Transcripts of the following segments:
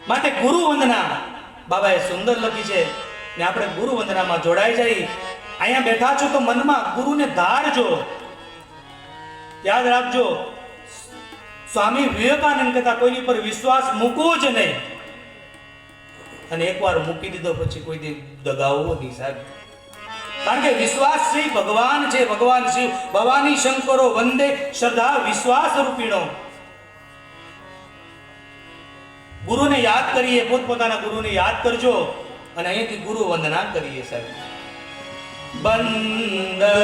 માટે ગુરુ વંદના બાબાએ સુંદર લખી છે ને આપણે ગુરુ વંદનામાં જોડાઈ જઈ અહીંયા બેઠા છો તો મનમાં ગુરુને ધારજો, યાદ રાખજો. સ્વામી વિવેકાનંદ કહેતા કોઈની પર વિશ્વાસ મૂકવો જ નહીં, અને એકવાર મૂકી દીધો પછી કોઈ દી દગાવવો નહીં સાહેબ. કારણ કે વિશ્વાસ શ્રી ભગવાન છે, ભગવાન શિવ ભવાની શંકરો વંદે શ્રદ્ધા વિશ્વાસ રૂપીણો. ગુરુને યાદ કરીએ, પોતપોતાના ગુરુને યાદ કરજો અને અહીંથી ગુરુ વંદના કરીએ સાહેબ. બંદો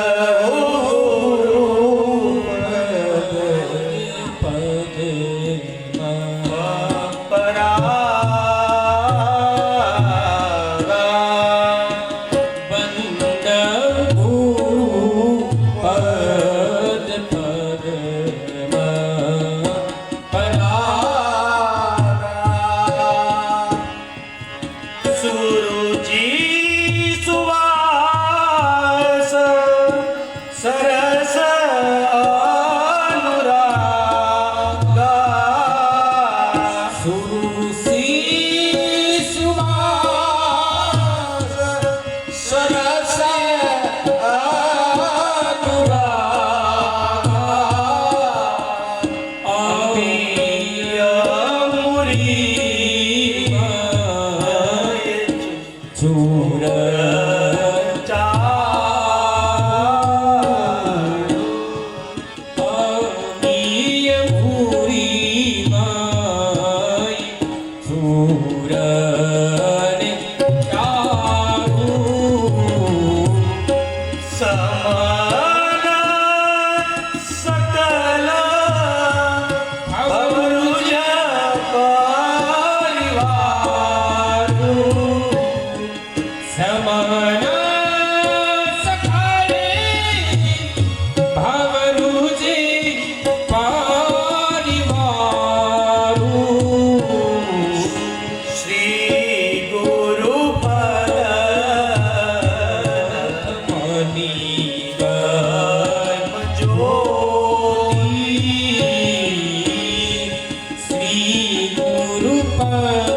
Rupa